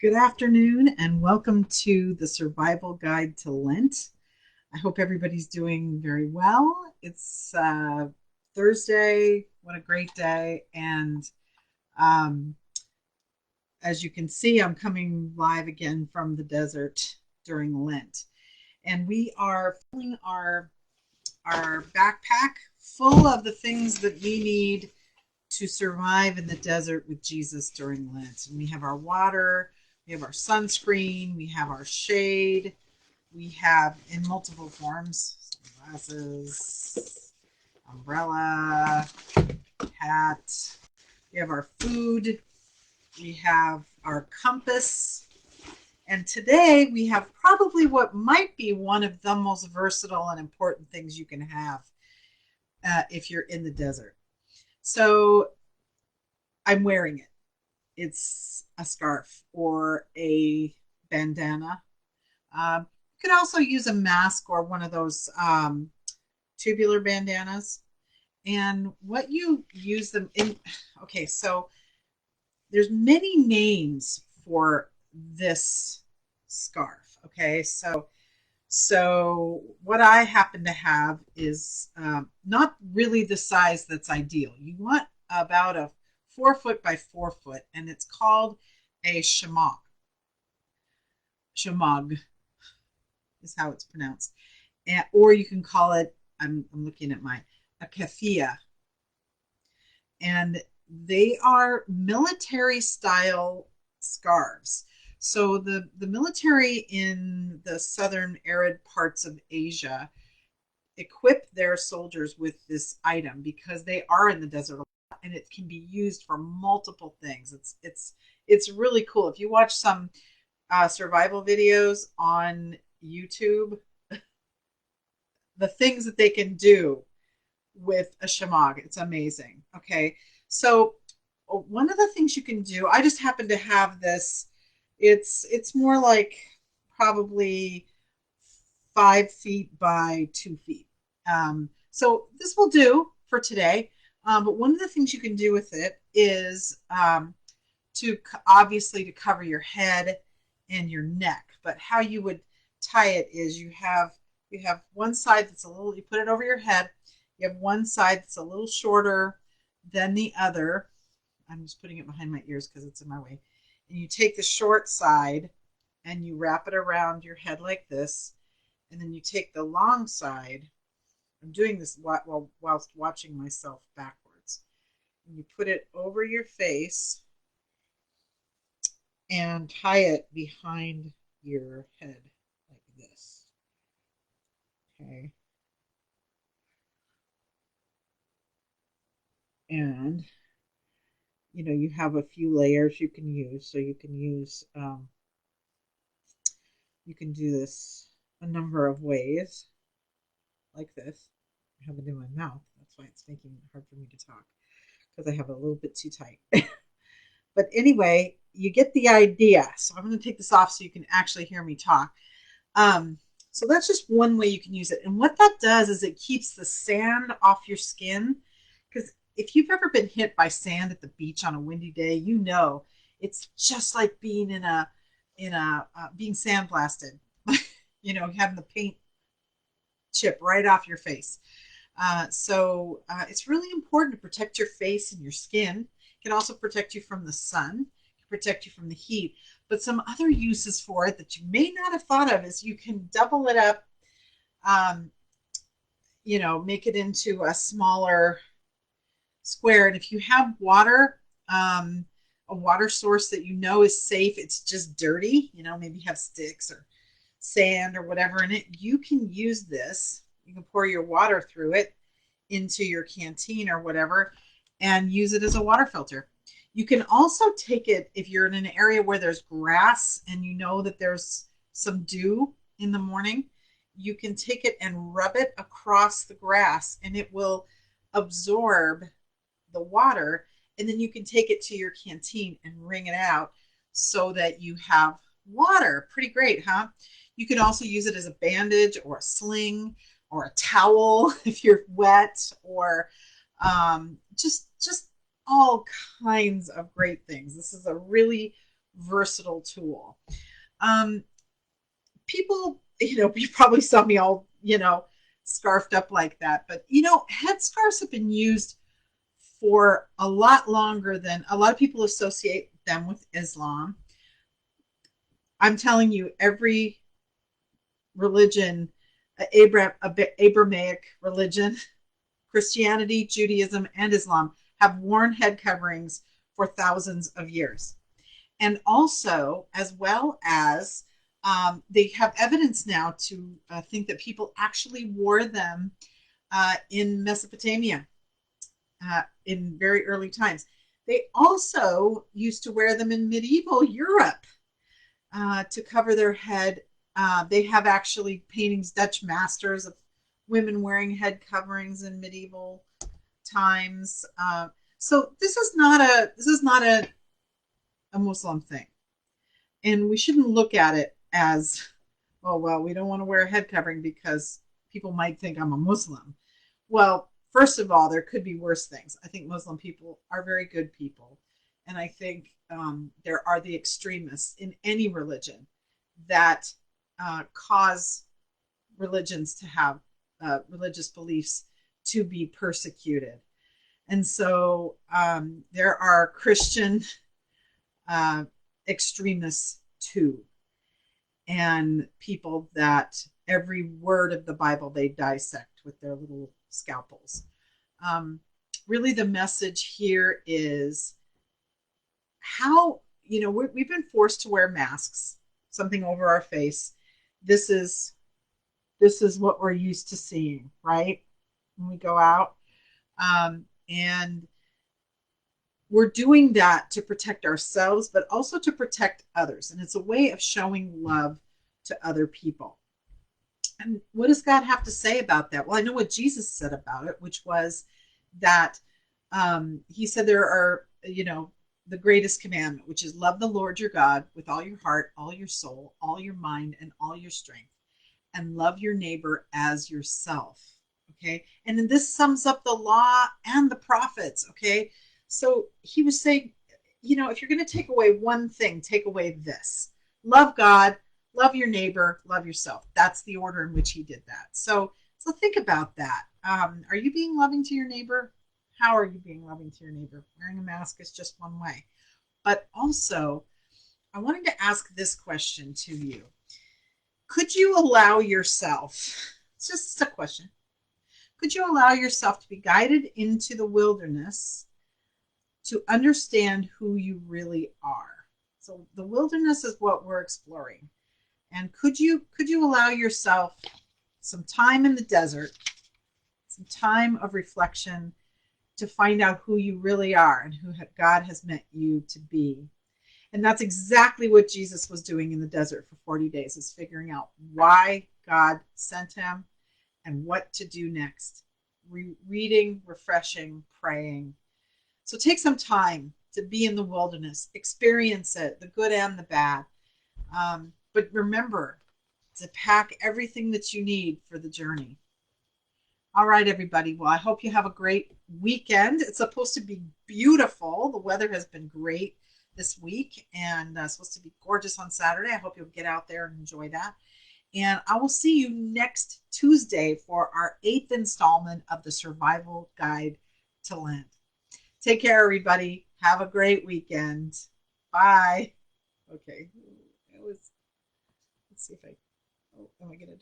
Good afternoon and welcome to the Survival Guide to Lent. I hope everybody's doing very well. It's Thursday. What a great day. And um, as you can see, I'm coming live again from the desert during Lent. And we are filling our backpack full of the things that we need to survive in the desert with Jesus during Lent. And we have our water, we have our sunscreen, we have our shade, we have in multiple forms glasses, umbrella, hat, we have our food, we have our compass. And today we have probably what might be one of the most versatile and important things you can have if you're in the desert. So I'm wearing it. It's a scarf or a bandana. You could also use a mask or one of those tubular bandanas. And what you use them in, okay, so there's many names for this scarf. Okay, so what I happen to have is not really the size that's ideal. You want about a 4 foot by 4 foot, and it's called a shamag. Shamag is how it's pronounced, or you can call it. I'm looking at mine, a keffiyeh, and they are military style scarves. So the military in the southern arid parts of Asia equip their soldiers with this item because they are in the desert a lot and it can be used for multiple things. It's really cool. If you watch some survival videos on YouTube, the things that they can do with a shamag, it's amazing. Okay, so one of the things you can do, I just happen to have this. It's more like probably 5 feet by 2 feet. So this will do for today. But one of the things you can do with it is to obviously to cover your head and your neck. But how you would tie it is you have one side that's a little, you put it over your head. You have one side that's a little shorter than the other. I'm just putting it behind my ears because it's in my way. And you take the short side and you wrap it around your head like this. And then you take the long side. I'm doing this whilst watching myself backwards. And you put it over your face and tie it behind your head like this. Okay. And you have a few layers you can use. So you can do this a number of ways like this. I have it in my mouth. That's why it's making it hard for me to talk because I have it a little bit too tight. But anyway, you get the idea. So I'm going to take this off so you can actually hear me talk. Um, so that's just one way you can use it. And what that does is it keeps the sand off your skin. Because if you've ever been hit by sand at the beach on a windy day, it's just like being being sandblasted. Having the paint chip right off your face. So it's really important to protect your face and your skin. It can also protect you from the sun, protect you from the heat. But some other uses for it that you may not have thought of is you can double it up, um, make it into a smaller square. And if you have water, a water source that is safe, it's just dirty, maybe you have sticks or sand or whatever in it, you can use this. You can pour your water through it into your canteen or whatever and use it as a water filter. You can also take it if you're in an area where there's grass and you know that there's some dew in the morning, you can take it and rub it across the grass and it will absorb the water. And then you can take it to your canteen and wring it out so that you have water. Pretty great, huh? You can also use it as a bandage or a sling or a towel if you're wet, or just all kinds of great things. This is a really versatile tool. Um, People, you probably saw me all, scarfed up like that, but headscarves have been used for a lot longer than a lot of people associate them with Islam. I'm telling you, every religion, Abrahamic religion, Christianity, Judaism, and Islam have worn head coverings for thousands of years. And also, as well as they have evidence now to think that people actually wore them in Mesopotamia in very early times. They also used to wear them in medieval Europe to cover their head. They have actually paintings, Dutch masters of women wearing head coverings in medieval times. So this is not a Muslim thing, and we shouldn't look at it as, oh well, we don't want to wear a head covering because people might think I'm a Muslim. Well, first of all, there could be worse things. I think Muslim people are very good people, and I think there are the extremists in any religion that cause religions to have religious beliefs to be persecuted. And so there are Christian uh, extremists too, and people that every word of the Bible they dissect with their little scalpels. Um, Really, the message here is how, we've been forced to wear masks, something over our face. This is what we're used to seeing, right? When we go out. And we're doing that to protect ourselves, but also to protect others. And it's a way of showing love to other people. And what does God have to say about that? Well, I know what Jesus said about it, which was that he said there are, the greatest commandment, which is love the Lord your God with all your heart, all your soul, all your mind, and all your strength, and love your neighbor as yourself. Okay. And then this sums up the law and the prophets. Okay. So he was saying, if you're going to take away one thing, take away this: love God, love your neighbor, love yourself. That's the order in which he did that. So think about that. Are you being loving to your neighbor? How are you being loving to your neighbor? Wearing a mask is just one way. But also, I wanted to ask this question to you. Could you allow yourself, it's just a question, could you allow yourself to be guided into the wilderness to understand who you really are? So the wilderness is what we're exploring. And could you allow yourself some time in the desert, some time of reflection to find out who you really are and who God has meant you to be? And that's exactly what Jesus was doing in the desert for 40 days, is figuring out why God sent him and what to do next. Reading, refreshing, praying. So take some time to be in the wilderness, experience it, the good and the bad. But remember to pack everything that you need for the journey. All right, everybody. Well, I hope you have a great weekend. It's supposed to be beautiful. The weather has been great this week, and it's supposed to be gorgeous on Saturday. I hope you'll get out there and enjoy that. And I will see you next Tuesday for our 8th installment of the Survival Guide to Lent. Take care, everybody. Have a great weekend. Bye. Okay. Let's see if I, am I going to do